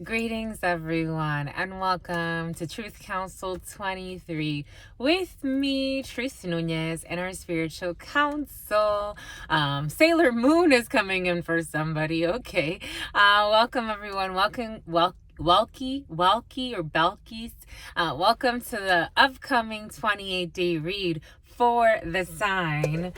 Greetings, everyone, and welcome to Truth Council 23 with me, Tris Nunez, and our spiritual council. Sailor Moon is coming in for somebody. Okay. Welcome, everyone. Welcome. Welkie or Belkies. Welcome to the upcoming 28-day read for the sign.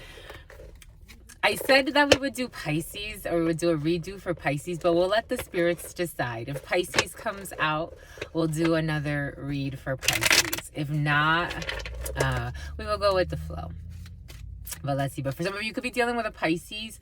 I said that we would do Pisces, or we would do a redo for Pisces, but we'll let the spirits decide. If Pisces comes out, we'll do another read for Pisces. If not, we will go with the flow. But let's see. But for some of you, could be dealing with a Pisces.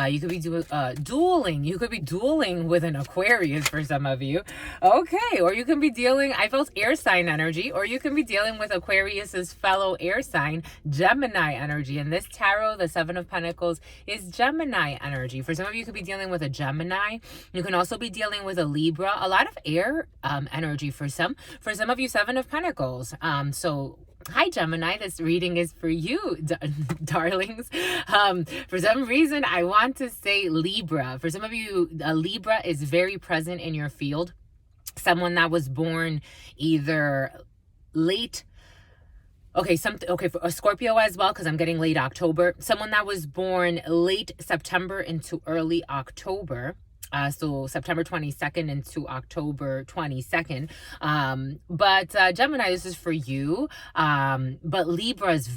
You could be dueling. You could be dueling with an Aquarius for some of you. Okay. Or you can be dealing, I felt air sign energy. Or you can be dealing with Aquarius's fellow air sign, Gemini energy. And this tarot, the Seven of Pentacles, is Gemini energy. For some of you, could be dealing with a Gemini. You can also be dealing with a Libra. A lot of air energy for some. For some of you, Seven of Pentacles. Hi, Gemini. This reading is for you, darlings. For some reason, I want to say Libra. For some of you, a Libra is very present in your field. Someone that was born either late... Okay, for a Scorpio as well, because I'm getting late October. Someone that was born late September into early October. So September 22nd into October 22nd. But Gemini, this is for you. But Libra is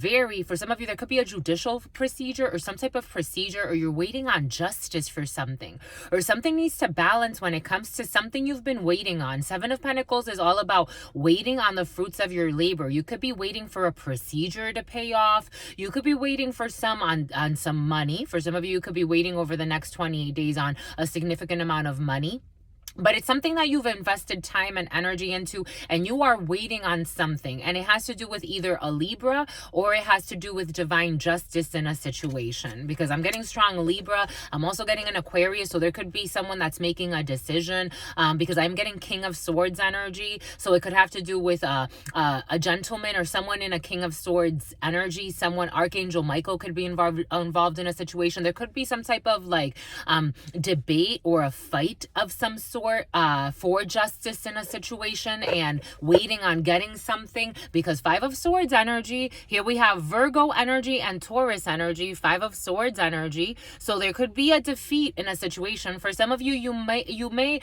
for some of you, there could be a judicial procedure or some type of procedure, or you're waiting on justice for something, or something needs to balance when it comes to something you've been waiting on. Seven of Pentacles is all about waiting on the fruits of your labor. You could be waiting for a procedure to pay off. You could be waiting for on some money. For some of you, you could be waiting over the next 28 days on a significant amount of money. But it's something that you've invested time and energy into, and you are waiting on something. And it has to do with either a Libra, or it has to do with divine justice in a situation. Because I'm getting strong Libra. I'm also getting an Aquarius. So there could be someone that's making a decision, because I'm getting King of Swords energy. So it could have to do with a gentleman or someone in a King of Swords energy. Archangel Michael could be involved in a situation. There could be some type of debate or a fight of some sort for justice in a situation, and waiting on getting something, because Five of Swords energy, here we have Virgo energy and Taurus energy, Five of Swords energy. So there could be a defeat in a situation. For some of you, you may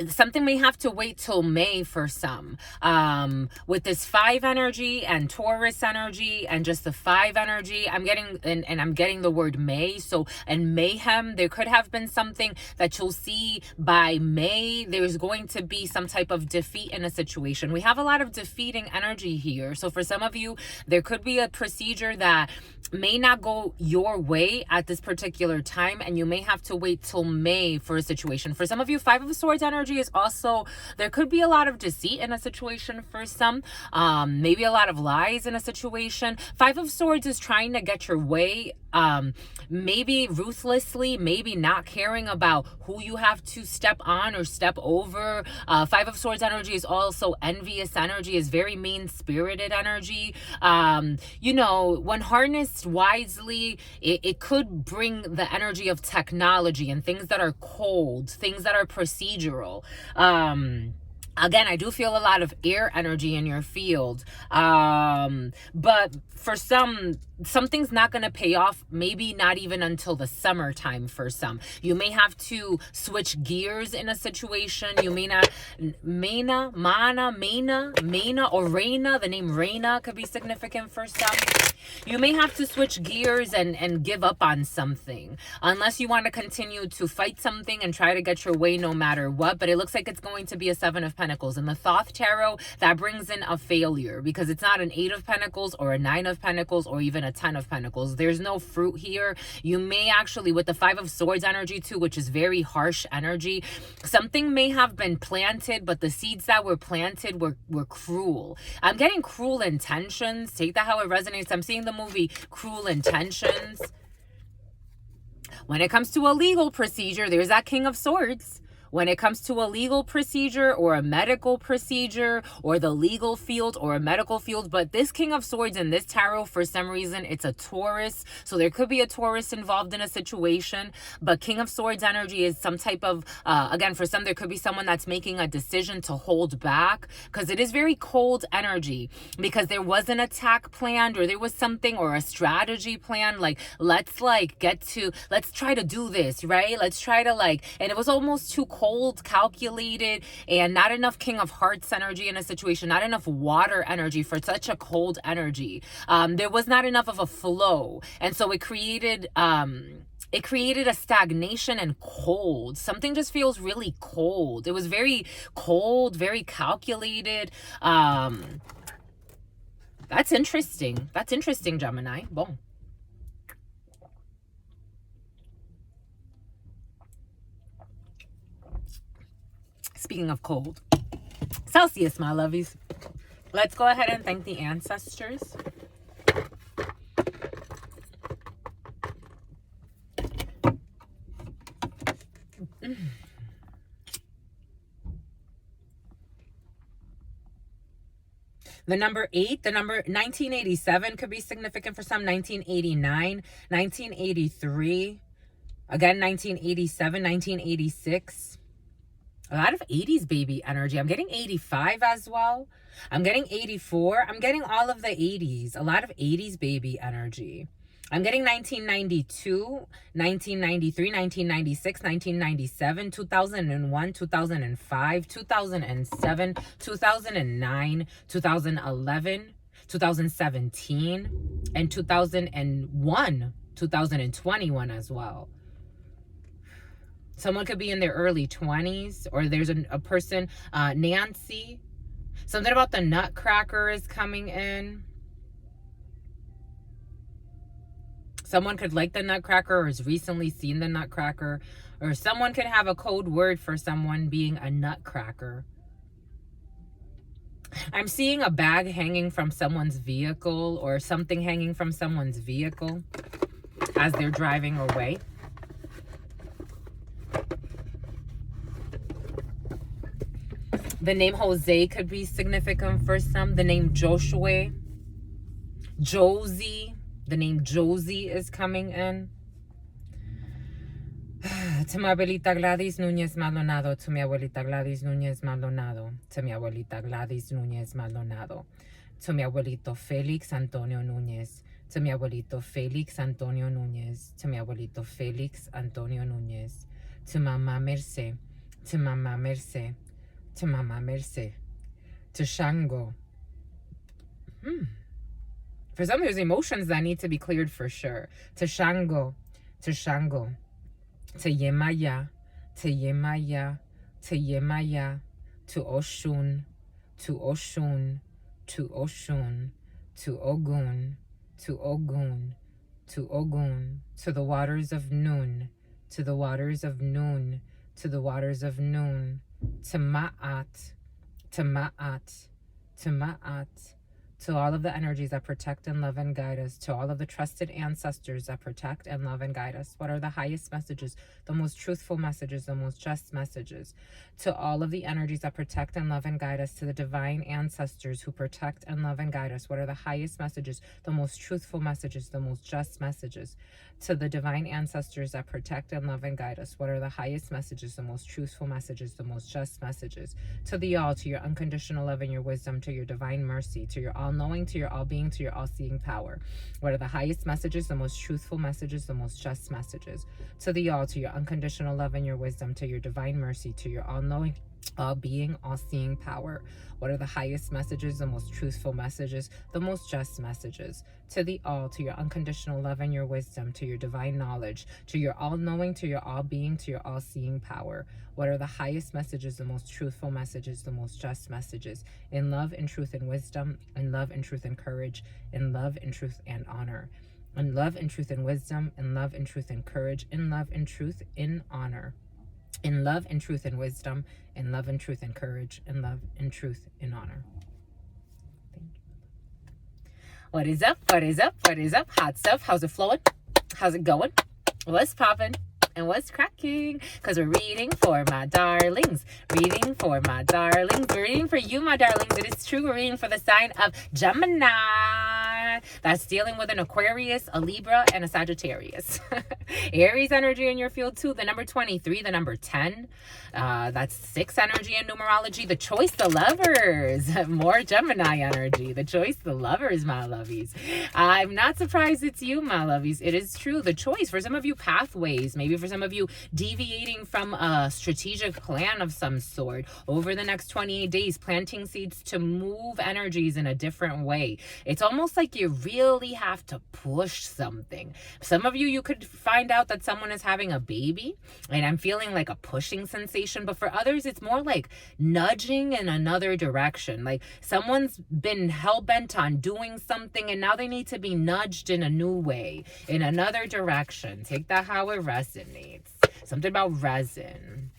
something may have to wait till May for some. With this Five energy and Taurus energy and just the Five energy, I'm getting, and I'm getting the word May. So, and mayhem, there could have been something that you'll see by May. There's going to be some type of defeat in a situation. We have a lot of defeating energy here. So for some of you, there could be a procedure that may not go your way at this particular time, and you may have to wait till May for a situation. For some of you, Five of Swords energy is also, there could be a lot of deceit in a situation for some, maybe a lot of lies in a situation. Five of Swords is trying to get your way, maybe ruthlessly, maybe not caring about who you have to step on or step over. Five of Swords energy is also envious energy, is very mean-spirited energy. When harnessed wisely, it could bring the energy of technology and things that are cold, things that are procedural. Again, I do feel a lot of air energy in your field. But for something's not going to pay off, maybe not even until the summertime for some. You may have to switch gears in a situation. You may not, Maina, or Reina, the name Reina could be significant for some. You may have to switch gears and give up on something, unless you want to continue to fight something and try to get your way no matter what. But it looks like it's going to be a Seven of Pentacles. In the Thoth Tarot, that brings in a failure, because it's not an Eight of Pentacles or a Nine of Pentacles or even a Ten of Pentacles. There's no fruit here. You may actually, with the Five of Swords energy too, which is very harsh energy, something may have been planted, but the seeds that were planted were cruel. I'm getting cruel intentions. Take that how it resonates. I'm seeing the movie Cruel Intentions. When it comes to a legal procedure, there's that King of Swords. when it comes to a legal procedure or a medical procedure or the legal field or a medical field. But this King of Swords in this tarot, for some reason, it's a Taurus. So there could be a Taurus involved in a situation. But King of Swords energy is some type of, again, for some, there could be someone that's making a decision to hold back, because it is very cold energy, because there was an attack planned, or there was something, or a strategy planned, like, let's try to do this, right? Let's try to and it was almost too cold, calculated, and not enough King of Hearts energy in a situation, not enough water energy for such a cold energy. There was not enough of a flow. And so it created a stagnation and cold. Something just feels really cold. It was very cold, very calculated. That's interesting. That's interesting, Gemini. Boom. Speaking of cold, Celsius, my lovies. Let's go ahead and thank the ancestors. The number 8, the number 1987 could be significant for some. 1989, 1983, again, 1987, 1986. A lot of 80s baby energy. I'm getting 85 as well. I'm getting 84. I'm getting all of the 80s. A lot of 80s baby energy. I'm getting 1992, 1993, 1996, 1997, 2001, 2005, 2007, 2009, 2011, 2017, and 2001, 2021 as well. Someone could be in their early 20s, or there's a person, Nancy. Something about the Nutcracker is coming in. Someone could like the Nutcracker or has recently seen the Nutcracker. Or someone could have a code word for someone being a Nutcracker. I'm seeing a bag hanging from someone's vehicle, or something hanging from someone's vehicle as they're driving away. The name Jose could be significant for some. The name Joshua, Josie, the name Josie is coming in. To mi abuelita Gladys Núñez Maldonado, to mi abuelita Gladys Núñez Maldonado, to mi abuelita Gladys Núñez Maldonado, to mi abuelito Félix Antonio Núñez, to mi abuelito Félix Antonio Núñez, to mi abuelito Félix Antonio Núñez, to Mama Merce, to Mama Merce, to Mama Merce, to Shango. For some, there's emotions that need to be cleared for sure. To Shango, to Shango, to Yemaya, to Yemaya, to Yemaya, to Oshun, to Oshun, to Oshun, to Ogun, to Ogun, to Ogun, to the waters of Nun, to the waters of Nun, to the waters of Nun, to Ma'at, to Ma'at, to Ma'at, to all of the energies that protect and love and guide us, to all of the trusted ancestors that protect and love and guide us. What are the highest messages, the most truthful messages, the most just messages? To all of the energies that protect and love and guide us, to the divine ancestors who protect and love and guide us. What are the highest messages, the most truthful messages, the most just messages? To the divine ancestors that protect and love and guide us. What are the highest messages, the most truthful messages, the most just messages? To the all, to your unconditional love and your wisdom, to your divine mercy, to your all-knowing, to your all-being, to your all-seeing power. What are the highest messages, the most truthful messages, the most just messages? To the all, to your unconditional love and your wisdom, to your divine mercy, to your all-knowing, all-being, all-seeing power. What are the highest messages, the most truthful messages, the most just messages? To the all, to your unconditional love and your wisdom, to your divine knowledge, to your all-knowing, to your all-being, to your all-seeing power. What are the highest messages, the most truthful messages, the most just messages? In love, in truth, and wisdom, in love, in truth, and courage, in love, in truth, and honor. In love, in truth, and wisdom, in love, in truth, and courage, in love, in truth, in honor. In love, in truth, and wisdom, in love, in truth, and courage, in love, in truth, in honor. Thank you. What is up? What is up? What is up? Hot stuff. How's it flowing? How's it going? What's popping? And what's cracking? Because we're reading for my darlings. Reading for my darlings. We're reading for you, my darlings. It is true. We're reading for the sign of Gemini. That's dealing with an Aquarius, a Libra, and a Sagittarius. Aries energy in your field too. The number 23, the number 10. That's 6 energy in numerology. The choice, the lovers. More Gemini energy. The choice, the lovers, my lovies. I'm not surprised it's you, my lovies. It is true. The choice. For some of you, pathways. Maybe for some of you, deviating from a strategic plan of some sort. Over the next 28 days, planting seeds to move energies in a different way. It's almost like you really have to push something. Some of you, you could find out that someone is having a baby, and I'm feeling like a pushing sensation. But for others, it's more like nudging in another direction. Like someone's been hell-bent on doing something, and now they need to be nudged in a new way, in another direction. Take that how it resonates. Something about resin.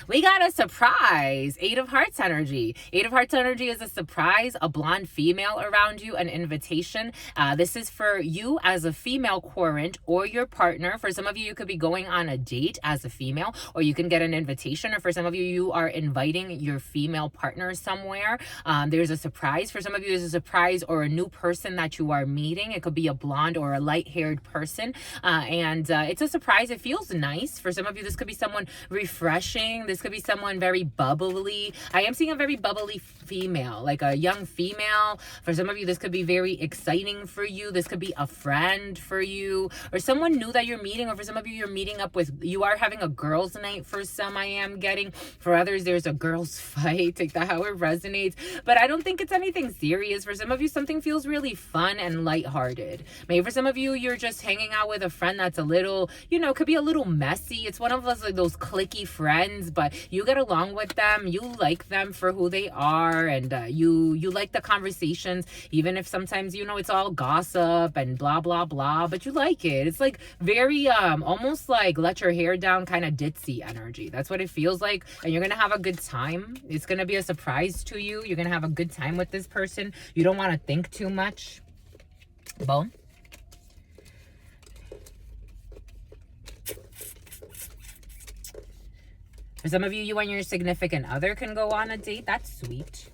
We got a surprise. 8 of Hearts energy. 8 of Hearts energy is a surprise, a blonde female around you, an invitation. This is for you as a female querent or your partner. For some of you, you could be going on a date as a female, or you can get an invitation. Or for some of you, you are inviting your female partner somewhere. There's a surprise. For some of you, there's a surprise or a new person that you are meeting. It could be a blonde or a light-haired person. It's a surprise. It feels nice. For some of you, this could be someone refreshing. This could be someone very bubbly. I am seeing a very bubbly female, like a young female. For some of you, this could be very exciting for you. This could be a friend for you, or someone new that you're meeting. Or for some of you, you're meeting up with, you are having a girls' night. For some, I am getting. For others, there's a girls' fight. Take that how it resonates. But I don't think it's anything serious. For some of you, something feels really fun and lighthearted. Maybe for some of you, you're just hanging out with a friend that's a little, could be a little messy. It's one of those, like those cliquey friends, but you get along with them. You like them for who they are, and you like the conversations, even if sometimes it's all gossip and blah blah blah, but you like it. It's like very almost like let your hair down kind of ditzy energy. That's what it feels like, and you're gonna have a good time. It's gonna be a surprise to you. You're gonna have a good time with this person. You don't want to think too much. Boom. For some of you, you and your significant other can go on a date. That's sweet.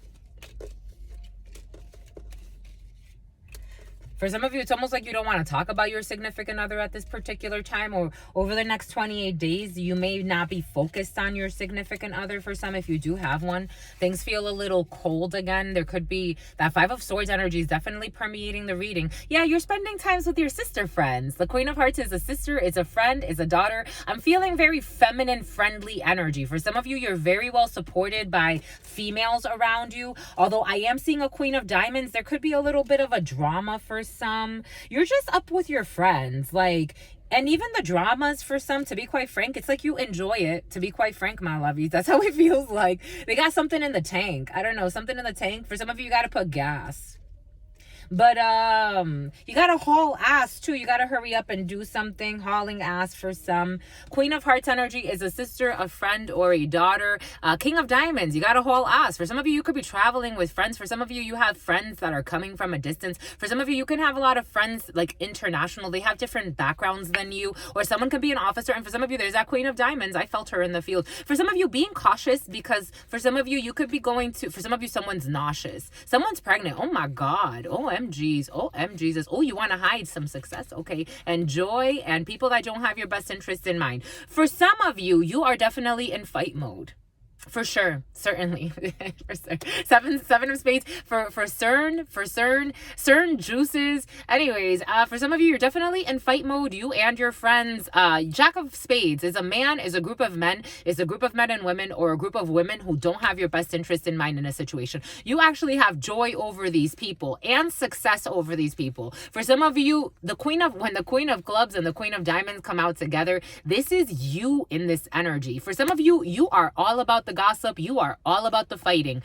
For some of you, it's almost like you don't want to talk about your significant other at this particular time, or over the next 28 days, you may not be focused on your significant other. For some, if you do have one, things feel a little cold again. There could be that 5 of Swords energy is definitely permeating the reading. Yeah, you're spending times with your sister friends. The Queen of Hearts is a sister, is a friend, is a daughter. I'm feeling very feminine, friendly energy. For some of you, you're very well supported by females around you. Although I am seeing a Queen of Diamonds, there could be a little bit of a drama for some. You're just up with your friends, and even the dramas for some, to be quite frank, it's like you enjoy it, to be quite frank, my lovies. That's how it feels like. They got something in the tank. I don't know, something in the tank. For some of you, you got to put gas. But you gotta haul ass too. You gotta hurry up and do something. Hauling ass for some. Queen of Hearts energy is a sister, a friend, or a daughter. King of Diamonds, you gotta haul ass. For some of you, you could be traveling with friends. For some of you, you have friends that are coming from a distance. For some of you, you can have a lot of friends like international. They have different backgrounds than you, or someone could be an officer. And for some of you, there's that Queen of Diamonds. I felt her in the field. For some of you, being cautious, because for some of you, you could be going to, for some of you, someone's nauseous. Someone's pregnant. Oh my God. OMGs. OMGs. Oh, you want to hide some success? Okay. And joy and people that don't have your best interest in mind. For some of you, you are definitely in fight mode. For sure, certainly. Seven of spades for CERN juices. Anyways, for some of you, you're definitely in fight mode. You and your friends. Jack of spades is a man, is a group of men, is a group of men and women, or a group of women who don't have your best interest in mind in a situation. You actually have joy over these people and success over these people. For some of you, when the Queen of Clubs and the Queen of Diamonds come out together, this is you in this energy. For some of you, you are all about the gossip. You are all about the fighting.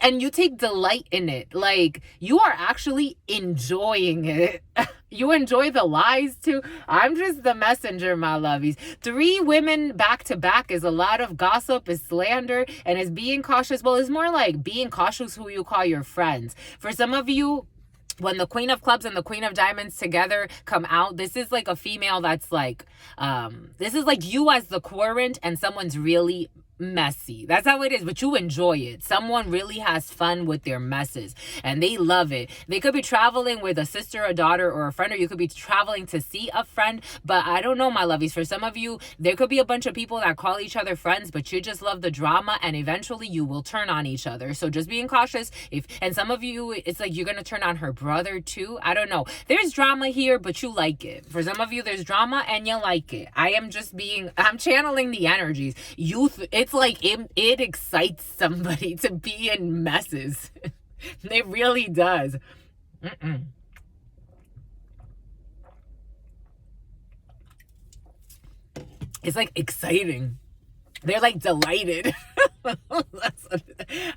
And you take delight in it. Like, you are actually enjoying it. You enjoy the lies too. I'm just the messenger, my lovies. 3 women back to back is a lot of gossip, is slander, and is being cautious. Well, it's more like being cautious who you call your friends. For some of you, when the Queen of Clubs and the Queen of Diamonds together come out, this is like a female that's like, this is like you as the current and someone's really messy. That's how it is, but you enjoy it. Someone really has fun with their messes and they love it. They could be traveling with a sister, a daughter, or a friend, or you could be traveling to see a friend. But I don't know, my lovies, for some of you, there could be a bunch of people that call each other friends, but you just love the drama, and eventually you will turn on each other. So just being cautious. And some of you, it's like you're gonna turn on her brother too. I don't know. There's drama here, but you like it. For some of you, there's drama and you like it. I'm channeling the energies. Youth, it's like it excites somebody to be in messes. It really does. It's like exciting. They're like delighted.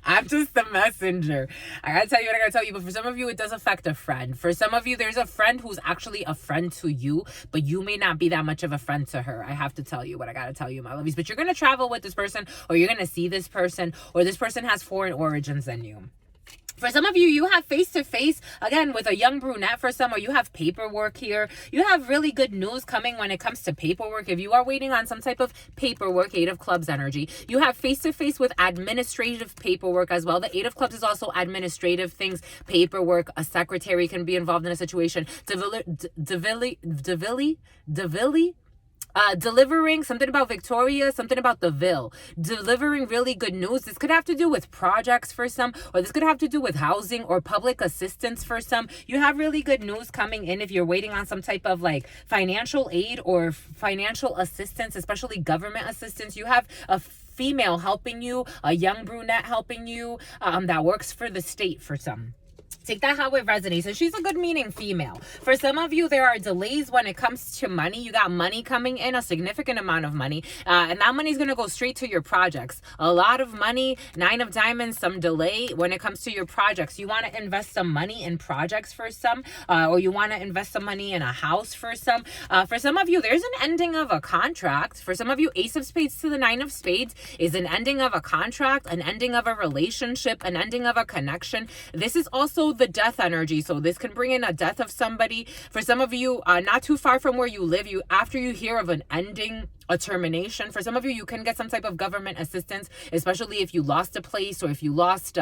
I'm just the messenger. I gotta tell you what I gotta tell you. But for some of you, it does affect a friend. For some of you, there's a friend who's actually a friend to you, but you may not be that much of a friend to her. I have to tell you what I gotta tell you, my lovies. But you're gonna travel with this person, or you're gonna see this person, or this person has foreign origins than you. For some of you, you have face-to-face, again, with a young brunette for some, or you have paperwork here. You have really good news coming when it comes to paperwork. If you are waiting on some type of paperwork, Eight of Clubs energy, you have face-to-face with administrative paperwork as well. The Eight of Clubs is also administrative things, paperwork. A secretary can be involved in a situation. Delivering something about Victoria, something about the Ville, delivering really good news. This could have to do with projects for some, or this could have to do with housing or public assistance for some. You have really good news coming in if you're waiting on some type of like financial aid or financial assistance, especially government assistance. You have a female helping you, a young brunette helping you, that works for the state for some. Take that how it resonates. And she's a good meaning female. For some of you, there are delays when it comes to money. You got money coming in, a significant amount of money. And that money is going to go straight to your projects. A lot of money, Nine of Diamonds, some delay when it comes to your projects. You want to invest some money in projects for some, or you want to invest some money in a house for some. For some of you, there's an ending of a contract. For some of you, Ace of Spades to the Nine of Spades is an ending of a contract, an ending of a relationship, an ending of a connection. This is also the death energy, so this can bring in a death of somebody. For some of you, not too far from where you live, after you hear of an ending, a termination, for some of you, you can get some type of government assistance, especially if you lost a place, or if you lost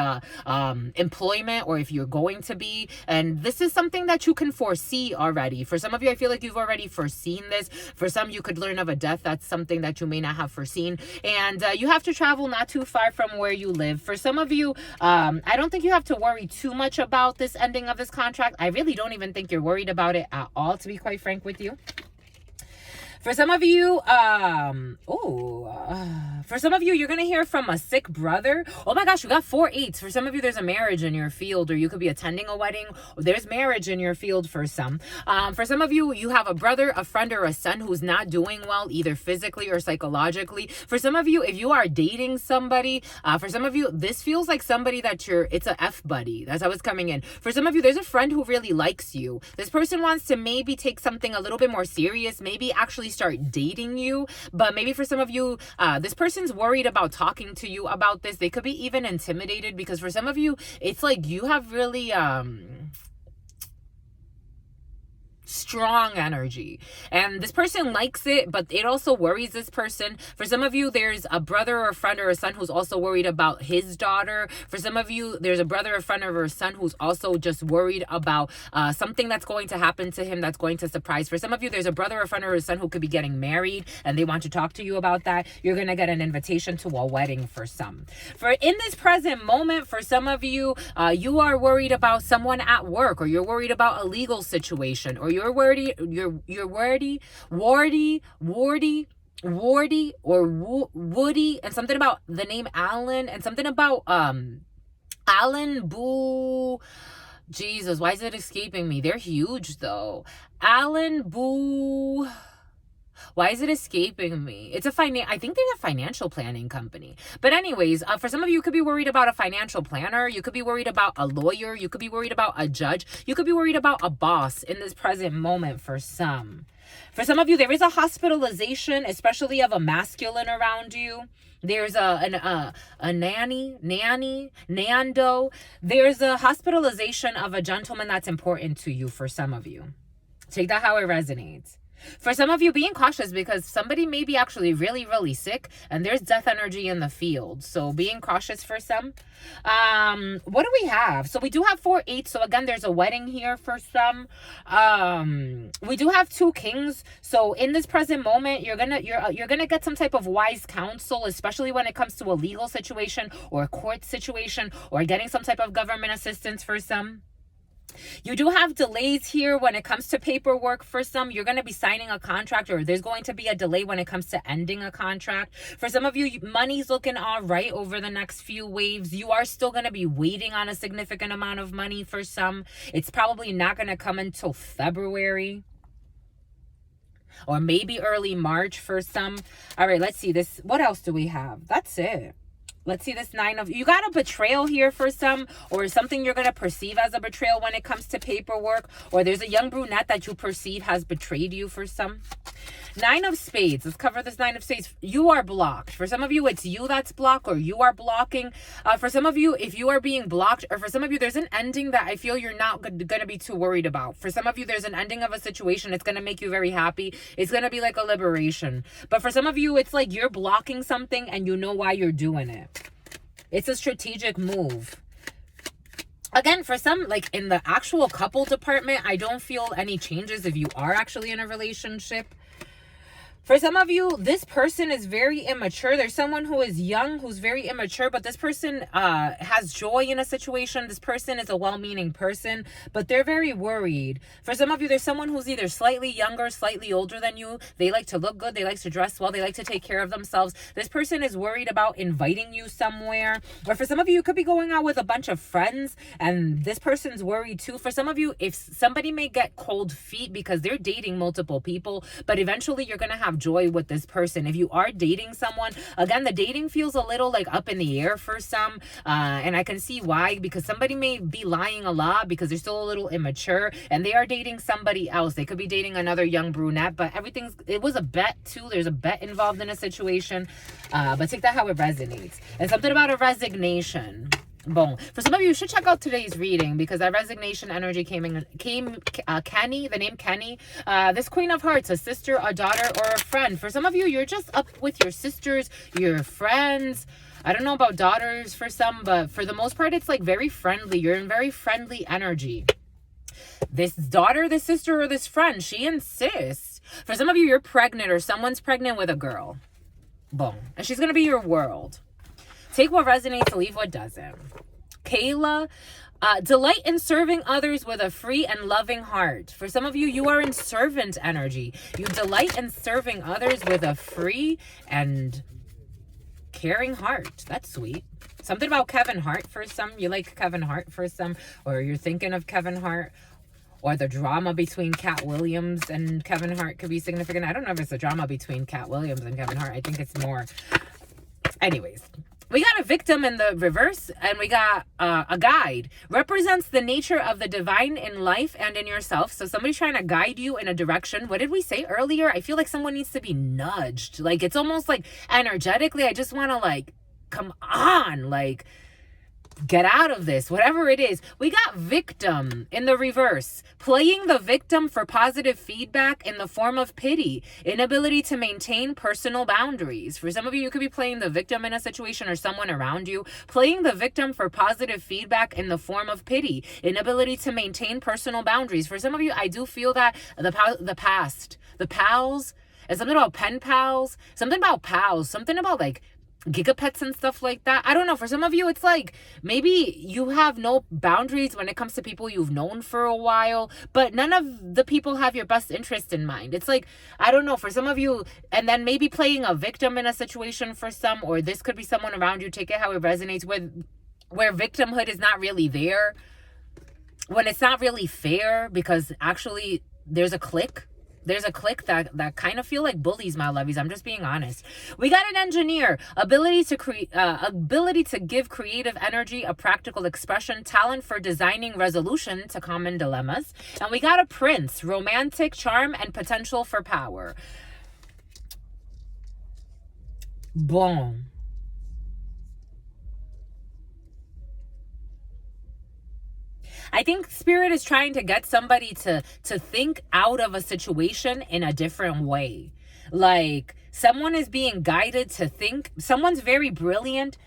employment, or if you're going to be, and this is something that you can foresee already. For some of you, I feel like you've already foreseen this. For some, you could learn of a death. That's something that you may not have foreseen, and you have to travel not too far from where you live. For some of you, I don't think you have to worry too much about this ending of this contract. I really don't even think you're worried about it at all, to be quite frank with you. For some of you, for some of you, you're going to hear from a sick brother. Oh my gosh, you got 4 8s. For some of you, there's a marriage in your field, or you could be attending a wedding. There's marriage in your field for some. For some of you, you have a brother, a friend, or a son who's not doing well, either physically or psychologically. For some of you, if you are dating somebody, for some of you, this feels like somebody that it's a F buddy. That's how it's coming in. For some of you, there's a friend who really likes you. This person wants to maybe take something a little bit more serious, maybe actually start dating you. But maybe for some of you, this person's worried about talking to you about this. They could be even intimidated, because for some of you, it's like you have really strong energy, and this person likes it, but it also worries this person. For some of you, there's a brother or a friend or a son who's also worried about his daughter. For some of you, there's a brother, a friend, or a son who's also just worried about something that's going to happen to him that's going to surprise. For some of you, there's a brother, a friend, or a son who could be getting married, and they want to talk to you about that. You're going to get an invitation to a wedding for some. For in this present moment, for some of you, you are worried about someone at work, or you're worried about a legal situation, or you're wordy, or Woody, and something about the name Alan, and something about Alan Boo. Jesus, why is it escaping me? They're huge though. Alan Boo. Why is it escaping me? It's I think they're a financial planning company. But anyways, for some of you, you could be worried about a financial planner. You could be worried about a lawyer. You could be worried about a judge. You could be worried about a boss in this present moment for some. For some of you, there is a hospitalization, especially of a masculine around you. There's a nanny, nando. There's a hospitalization of a gentleman that's important to you for some of you. Take that how it resonates. For some of you, being cautious because somebody may be actually really, really sick and there's death energy in the field. So being cautious for some. What do we have? So we do have 4-8. So again, there's a wedding here for some. We do have 2 kings. So in this present moment, you're gonna get some type of wise counsel, especially when it comes to a legal situation or a court situation or getting some type of government assistance for some. You do have delays here when it comes to paperwork for some. You're going to be signing a contract, or there's going to be a delay when it comes to ending a contract. For some of you, money's looking all right over the next few waves. You are still going to be waiting on a significant amount of money for some. It's probably not going to come until February or maybe early March for some. All right, let's see this. What else do we have? That's it. Let's see this 9 of... You got a betrayal here for some, or something you're going to perceive as a betrayal when it comes to paperwork, or there's a young brunette that you perceive has betrayed you for some. 9 of Spades. Let's cover this 9 of Spades. You are blocked. For some of you, it's you that's blocked, or you are blocking. For some of you, if you are being blocked, or for some of you, there's an ending that I feel you're not going to be too worried about. For some of you, there's an ending of a situation. It's going to make you very happy. It's going to be like a liberation. But for some of you, it's like you're blocking something and you know why you're doing it. It's a strategic move. Again, for some, like in the actual couple department, I don't feel any changes if you are actually in a relationship. For some of you, this person is very immature. There's someone who is young, who's very immature, but this person has joy in a situation. This person is a well-meaning person, but they're very worried. For some of you, there's someone who's either slightly younger, slightly older than you. They like to look good. They like to dress well. They like to take care of themselves. This person is worried about inviting you somewhere. Or for some of you, you could be going out with a bunch of friends, and this person's worried too. For some of you, if somebody may get cold feet because they're dating multiple people, but eventually you're going to have joy with this person. If you are dating someone, again, the dating feels a little like up in the air for some, and I can see why, because somebody may be lying a lot because they're still a little immature and they are dating somebody else. They could be dating another young brunette, but it was a bet too. There's a bet involved in a situation, but take that how it resonates. And something about a resignation. Boom. For some of you, you should check out today's reading because that resignation energy came Kenny, the name Kenny. This Queen of Hearts, a sister, a daughter, or a friend. For some of you, you're just up with your sisters, your friends. I don't know about daughters for some, but for the most part, it's like very friendly. You're in very friendly energy. This daughter, this sister, or this friend, she insists. For some of you, you're pregnant or someone's pregnant with a girl. Boom. And she's going to be your world. Take what resonates, leave what doesn't. Kayla, delight in serving others with a free and loving heart. For some of you, you are in servant energy. You delight in serving others with a free and caring heart. That's sweet. Something about Kevin Hart for some. You like Kevin Hart for some, or you're thinking of Kevin Hart. Or the drama between Cat Williams and Kevin Hart could be significant. I don't know if it's a drama between Cat Williams and Kevin Hart. I think it's more. Anyways. We got a victim in the reverse, and we got a guide. Represents the nature of the divine in life and in yourself. So somebody's trying to guide you in a direction. What did we say earlier? I feel like someone needs to be nudged. Like, it's almost like energetically, I just want to, like, come on, like, get out of this, whatever it is. We got victim in the reverse, playing the victim for positive feedback in the form of pity, inability to maintain personal boundaries. For some of you, you could be playing the victim in a situation or someone around you, playing the victim for positive feedback in the form of pity, inability to maintain personal boundaries. For some of you, I do feel that the past, the pals, and something about pen pals, something about pals, something about like gigapets and stuff like that. I don't know. For some of you, it's like maybe you have no boundaries when it comes to people you've known for a while, but none of the people have your best interest in mind. It's like, I don't know, for some of you, and then maybe playing a victim in a situation for some, or this could be someone around you. Take it how it resonates with where victimhood is not really there, when it's not really fair, because actually there's a clique. There's a clique that kind of feel like bullies, my lovies. I'm just being honest. We got an engineer, ability to give creative energy, a practical expression, talent for designing resolution to common dilemmas. And we got a prince, romantic charm and potential for power. Boom. I think spirit is trying to get somebody to think out of a situation in a different way. Like someone is being guided to think. Someone's very brilliant.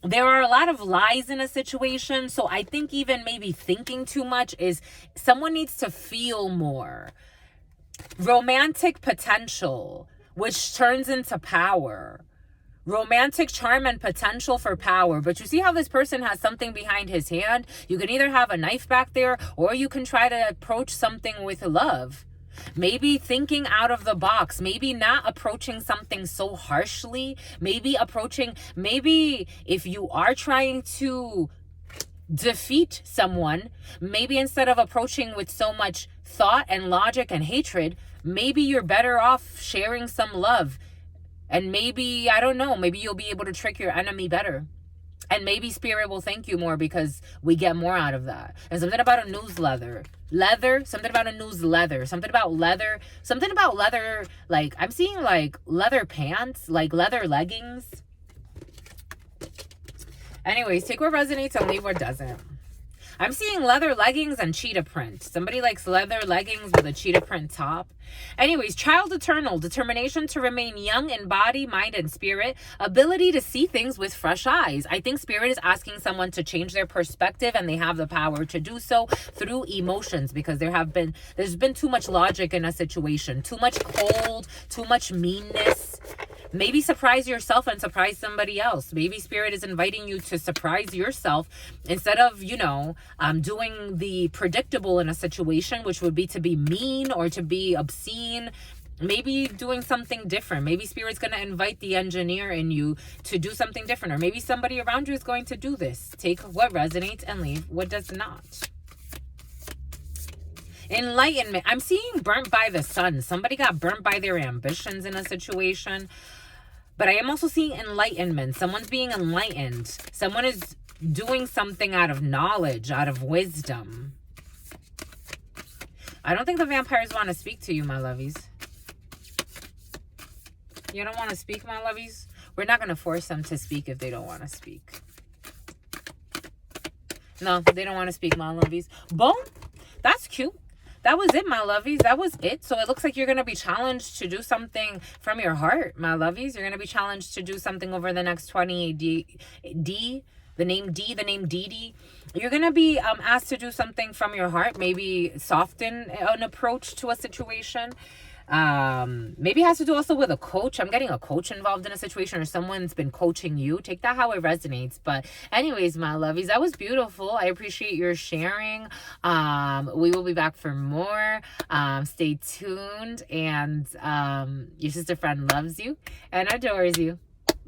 There are a lot of lies in a situation. So I think even maybe thinking too much is someone needs to feel more. Romantic potential, which turns into power. Romantic charm and potential for power. But you see how this person has something behind his hand? You can either have a knife back there, or you can try to approach something with love. Maybe thinking out of the box. Maybe not approaching something so harshly. Maybe if you are trying to defeat someone, maybe instead of approaching with so much thought and logic and hatred, maybe you're better off sharing some love. And maybe, I don't know, maybe you'll be able to trick your enemy better. And maybe spirit will thank you more because we get more out of that. And something about a newsletter. Something about leather. Like, I'm seeing like leather pants, like leather leggings. Anyways, take what resonates and leave what doesn't. I'm seeing leather leggings and cheetah print. Somebody likes leather leggings with a cheetah print top. Anyways, child eternal, determination to remain young in body, mind, and spirit, ability to see things with fresh eyes. I think spirit is asking someone to change their perspective, and they have the power to do so through emotions, because there's been too much logic in a situation, too much cold, too much meanness. Maybe surprise yourself and surprise somebody else. Maybe spirit is inviting you to surprise yourself instead of, doing the predictable in a situation, which would be to be mean or to be obscene. Maybe doing something different. Maybe spirit's going to invite the engineer in you to do something different. Or maybe somebody around you is going to do this. Take what resonates and leave what does not. Enlightenment. I'm seeing burnt by the sun. Somebody got burnt by their ambitions in a situation. But I am also seeing enlightenment. Someone's being enlightened. Someone is doing something out of knowledge, out of wisdom. I don't think the vampires want to speak to you, my lovies. You don't want to speak, my lovies? We're not going to force them to speak if they don't want to speak. No, they don't want to speak, my lovies. Boom. That's cute. That was it, my lovies. That was it. So it looks like you're going to be challenged to do something from your heart, my lovies. You're going to be challenged to do something over the next 28 the name Dee. You're going to be asked to do something from your heart. Maybe soften an approach to a situation. Maybe it has to do also with a coach. I'm getting a coach involved in a situation, or someone's been coaching you. Take that how it resonates. But anyways, my lovies, that was beautiful. I appreciate your sharing. We will be back for more. Stay tuned. And your sister friend loves you and adores you.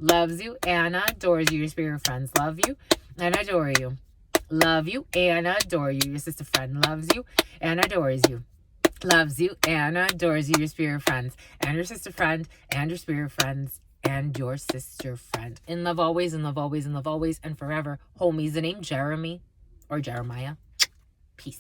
Loves you and adores you. Your spirit friends love you and adore you. Love you and adore you. Your sister friend loves you and adores you. Loves you and adores you. Your spirit friends and your sister friend and your spirit friends and your sister friend. In love always, in love always, in love always, and forever. Homie's the name Jeremy or Jeremiah. Peace.